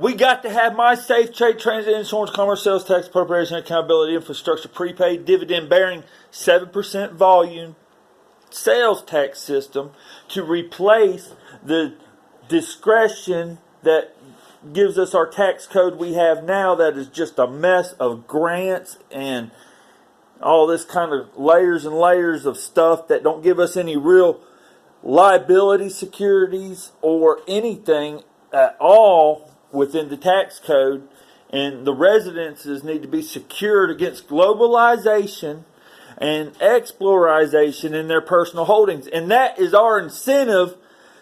we got to have my safe trade, transit, insurance, commerce, sales tax, appropriation, accountability, infrastructure, prepaid, dividend-bearing, 7% volume sales tax system to replace the discretion that gives us our tax code we have now that is just a mess of grants and all this kind of layers and layers of stuff that don't give us any real liability securities or anything at all within the tax code. And the residences need to be secured against globalization and exploration in their personal holdings. And that is our incentive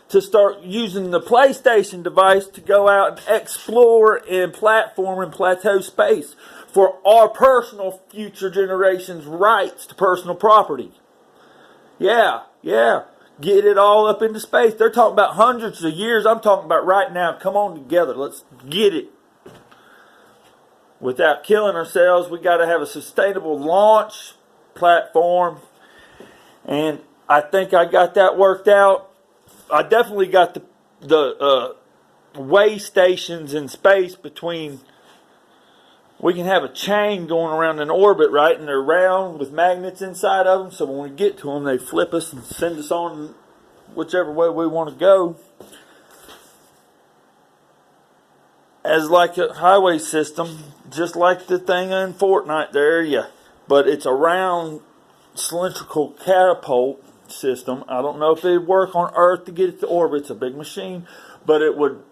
to start using the PlayStation device to go out and explore and platform and plateau space for our personal future generations' rights to personal property. Yeah. Get it all up into space. They're talking about hundreds of years. I'm talking about right now. Come on together. Let's get it. Without killing ourselves, we got to have a sustainable launch platform. And I think I got that worked out. I definitely got the way stations in space between. We can have a chain going around in orbit, right? And they're round with magnets inside of them. So when we get to them, they flip us and send us on whichever way we want to go. As like a highway system, just like the thing in Fortnite there, but it's a round cylindrical catapult system. I don't know if it'd work on Earth to get it to orbit. It's a big machine, but it would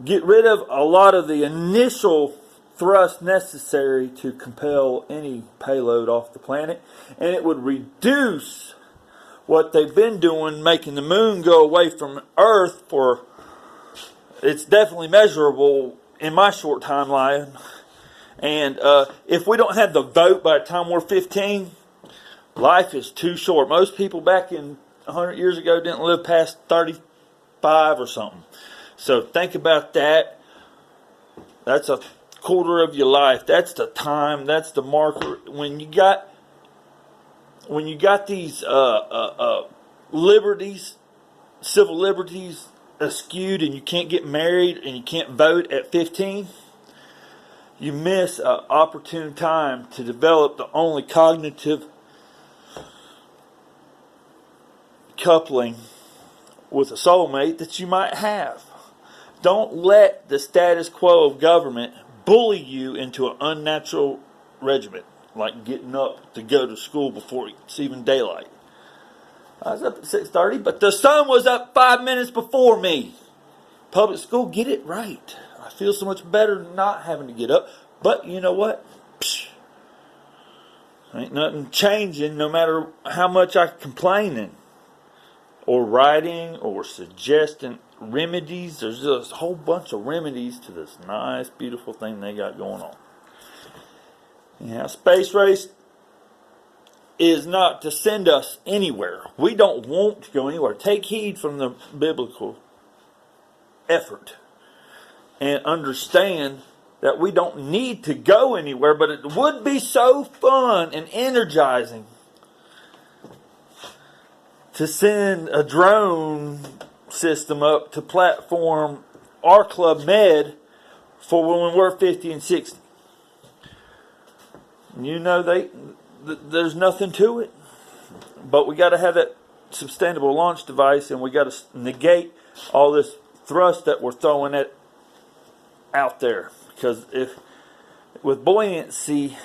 get rid of a lot of the initial thrust necessary to compel any payload off the planet, and it would reduce what they've been doing, making the moon go away from Earth for. It's definitely measurable in my short timeline. And if we don't have the vote by the time we're 15, life is too short. Most people back in 100 years ago didn't live past 35 or something. So think about that. That's a quarter of your life. That's the time. That's the marker. When you got these liberties, civil liberties skewed, and you can't get married and you can't vote at 15, you miss an opportune time to develop the only cognitive coupling with a soulmate that you might have. Don't let the status quo of government bully you into an unnatural regimen, like getting up to go to school before it's even daylight. I was up at 6:30, but the sun was up 5 minutes before me. Public school, get it right. I feel so much better not having to get up. But you know what? Ain't nothing changing no matter how much I complaining or writing or suggesting remedies. There's just a whole bunch of remedies to this nice, beautiful thing they got going on. Yeah, space race is not to send us anywhere. We don't want to go anywhere. Take heed from the biblical effort and understand that we don't need to go anywhere, but it would be so fun and energizing to send a drone system up to platform our Club Med for when we're 50 and 60. You know, there's nothing to it, but we got to have that sustainable launch device, and we got to negate all this thrust that we're throwing out there. Because if with buoyancy